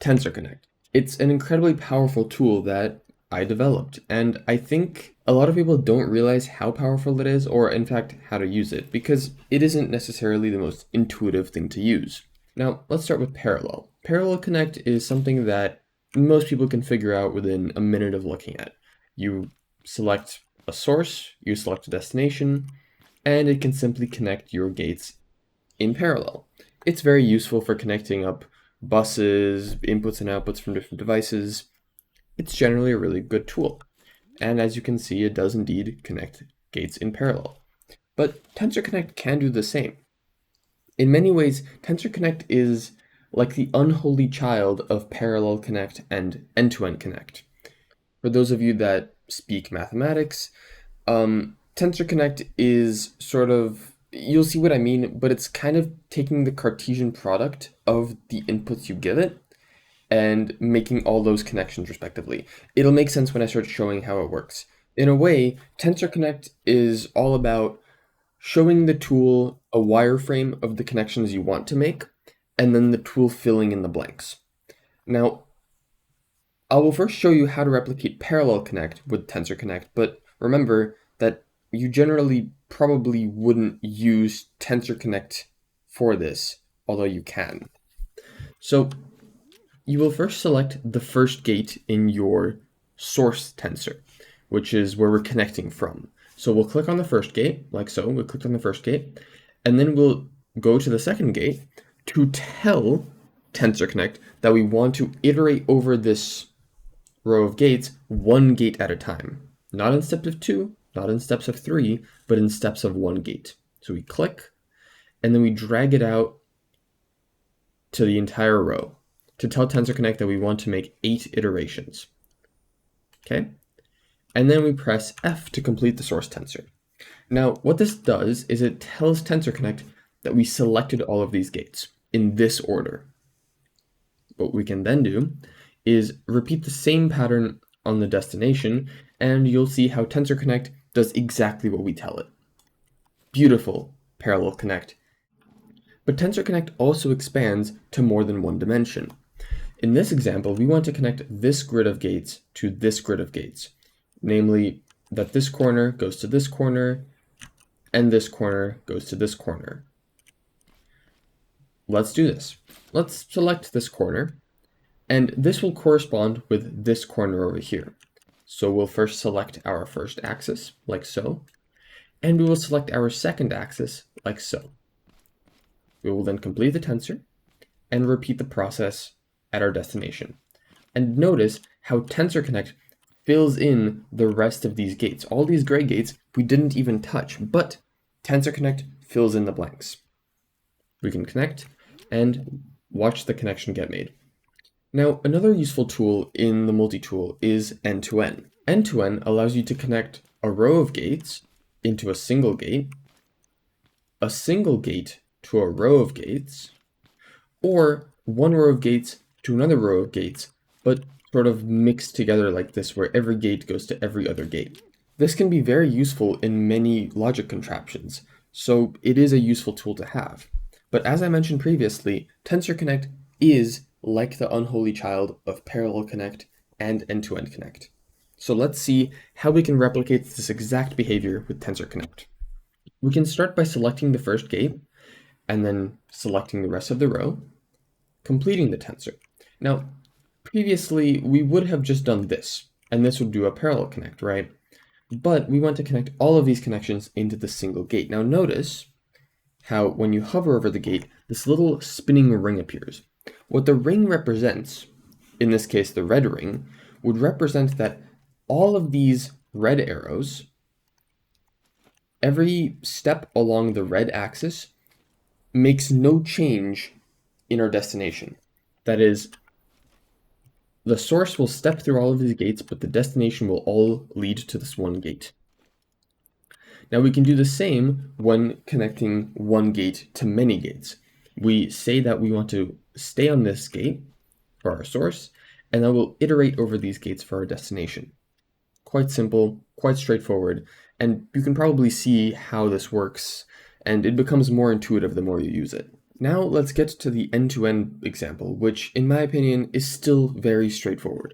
Tensor Connect. It's an incredibly powerful tool that I developed, and I think a lot of people don't realize how powerful it is, or in fact, how to use it, because it isn't necessarily the most intuitive thing to use. Now, let's start with Parallel. Parallel Connect is something that most people can figure out within a minute of looking at. You select a source, you select a destination, and it can simply connect your gates in parallel. It's very useful for connecting up buses, inputs and outputs from different devices. It's generally a really good tool. And as you can see, it does indeed connect gates in parallel. But Tensor Connect can do the same. In many ways, Tensor Connect is like the unholy child of Parallel Connect and End-to-End Connect. For those of you that speak mathematics, Tensor Connect is sort of, you'll see what I mean, but it's kind of taking the Cartesian product of the inputs you give it and making all those connections respectively. It'll make sense when I start showing how it works. In a way, Tensor Connect is all about showing the tool a wireframe of the connections you want to make, and then the tool filling in the blanks. Now, I will first show you how to replicate Parallel Connect with Tensor Connect, but remember that you generally probably wouldn't use Tensor Connect for this, although you can. So you will first select the first gate in your source tensor, which is where we're connecting from. So we'll click on the first gate, like so. We clicked on the first gate, and then we'll go to the second gate to tell Tensor Connect that we want to iterate over this row of gates one gate at a time. Not in steps of 2, not in steps of 3, but in steps of 1 gate. So we click, and then we drag it out to the entire row to tell Tensor Connect that we want to make 8 iterations. Okay? And then we press F to complete the source tensor. Now, what this does is it tells Tensor Connect that we selected all of these gates in this order. What we can then do is repeat the same pattern on the destination, and you'll see how Tensor Connect does exactly what we tell it. Beautiful Parallel Connect. But Tensor Connect also expands to more than one dimension. In this example, we want to connect this grid of gates to this grid of gates, namely that this corner goes to this corner, and this corner goes to this corner. Let's do this. Let's select this corner, and this will correspond with this corner over here. So we'll first select our first axis, like so, and we will select our second axis, like so. We will then complete the tensor and repeat the process at our destination. And notice how Tensor Connect fills in the rest of these gates. All these gray gates we didn't even touch, but Tensor Connect fills in the blanks. We can connect and watch the connection get made. Now, another useful tool in the multi-tool is end-to-end. End-to-end allows you to connect a row of gates into a single gate to a row of gates, or one row of gates to another row of gates, but sort of mixed together like this, where every gate goes to every other gate. This can be very useful in many logic contraptions, so it is a useful tool to have. But as I mentioned previously, Tensor Connect is like the unholy child of Parallel Connect and End-to-End Connect. So let's see how we can replicate this exact behavior with Tensor Connect. We can start by selecting the first gate, and then selecting the rest of the row, completing the tensor. Now, previously, we would have just done this, and this would do a parallel connect, right? But we want to connect all of these connections into the single gate. Now notice how when you hover over the gate, this little spinning ring appears. What the ring represents, in this case the red ring, would represent that all of these red arrows, every step along the red axis, makes no change in our destination. That is, the source will step through all of these gates, but the destination will all lead to this one gate. Now we can do the same when connecting one gate to many gates. We say that we want to stay on this gate for our source, and then we'll iterate over these gates for our destination. Quite simple, quite straightforward, and you can probably see how this works, and it becomes more intuitive the more you use it. Now let's get to the end-to-end example, which in my opinion is still very straightforward.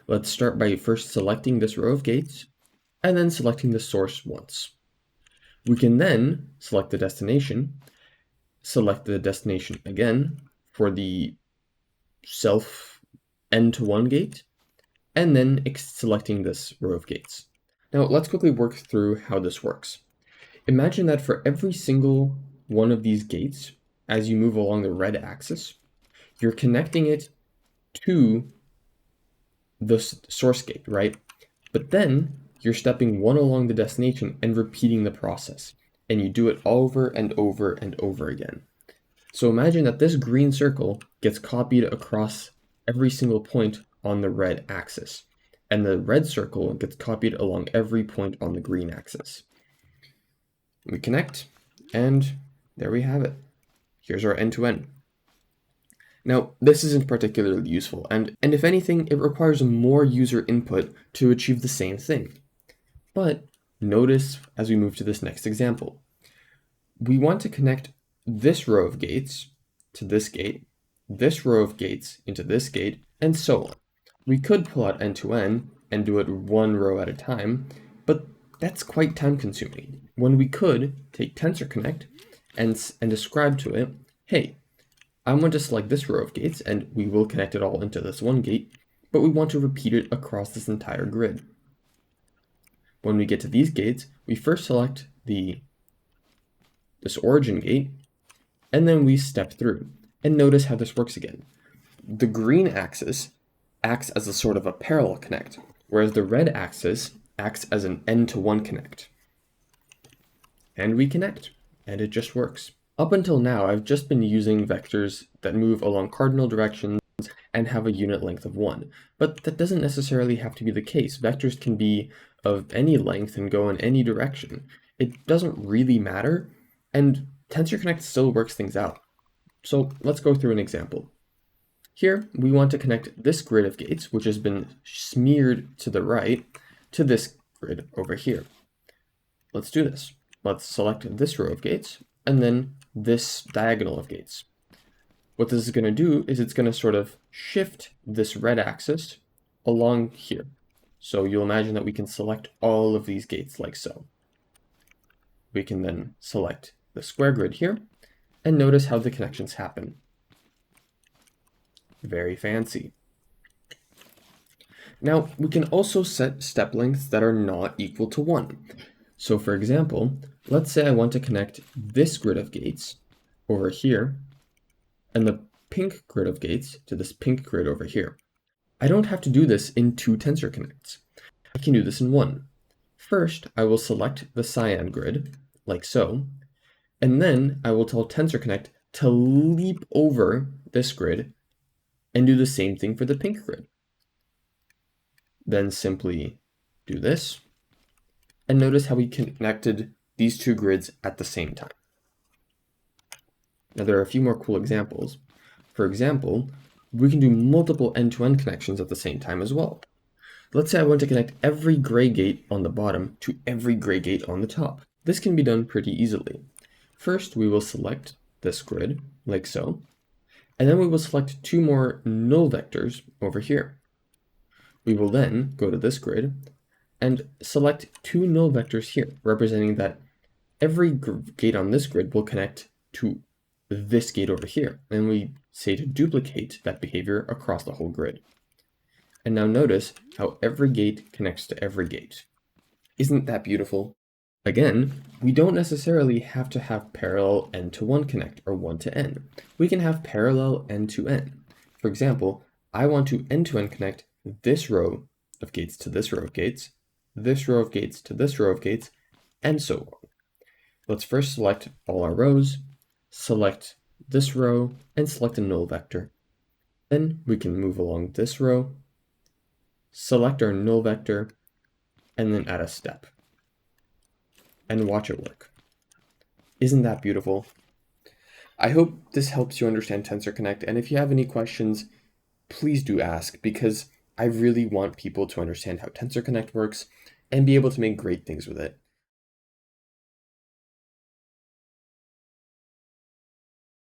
Let's start by first selecting this row of gates, and then selecting the source once. We can then select the destination, select the destination again for the self n-to-1 gate, and then selecting this row of gates. Now let's quickly work through how this works. Imagine that for every single one of these gates, as you move along the red axis, you're connecting it to the source gate, right? But then you're stepping one along the destination and repeating the process. And you do it over and over and over again. So imagine that this green circle gets copied across every single point on the red axis, and the red circle gets copied along every point on the green axis. We connect, and there we have it. Here's our end-to-end. Now, this isn't particularly useful, and if anything, it requires more user input to achieve the same thing. But notice as we move to this next example, we want to connect this row of gates to this gate, this row of gates into this gate, and so on. We could pull out end-to-end and do it one row at a time, but that's quite time-consuming. When we could take Tensor Connect and describe to it, hey, I want to select this row of gates, and we will connect it all into this one gate, but we want to repeat it across this entire grid. When we get to these gates, we first select this origin gate, and then we step through. And notice how this works again. The green axis acts as a sort of a parallel connect, whereas the red axis acts as an n-to-1 connect. And we connect, and it just works. Up until now, I've just been using vectors that move along cardinal directions and have a unit length of 1, but that doesn't necessarily have to be the case. Vectors can be of any length and go in any direction. It doesn't really matter, and Tensor Connect still works things out. So let's go through an example. Here, we want to connect this grid of gates, which has been smeared to the right, to this grid over here. Let's do this. Let's select this row of gates, and then this diagonal of gates. What this is going to do is it's going to sort of shift this red axis along here. So you'll imagine that we can select all of these gates like so. We can then select the square grid here, and notice how the connections happen. Very fancy. Now, we can also set step lengths that are not equal to 1. So for example, let's say I want to connect this grid of gates over here, and the pink grid of gates to this pink grid over here. I don't have to do this in 2 Tensor Connects. I can do this in 1. First, I will select the cyan grid, like so, and then I will tell Tensor Connect to leap over this grid and do the same thing for the pink grid. Then simply do this, and notice how we connected these 2 grids at the same time. Now there are a few more cool examples. For example, we can do multiple end-to-end connections at the same time as well. Let's say I want to connect every gray gate on the bottom to every gray gate on the top. This can be done pretty easily. First, we will select this grid, like so, and then we will select 2 more null vectors over here. We will then go to this grid and select 2 null vectors here, representing that every gate on this grid will connect to this gate over here. And we say to duplicate that behavior across the whole grid. And now notice how every gate connects to every gate. Isn't that beautiful? Again, we don't necessarily have to have parallel n-to-1 connect or 1-to-n. We can have parallel n-to-n. For example, I want to n-to-n connect this row of gates to this row of gates, this row of gates to this row of gates, and so on. Let's first select all our rows, select this row, and select a null vector. Then we can move along this row, select our null vector, and then add a step. And watch it work. Isn't that beautiful? I hope this helps you understand Tensor Connect, and if you have any questions, please do ask, because I really want people to understand how Tensor Connect works and be able to make great things with it.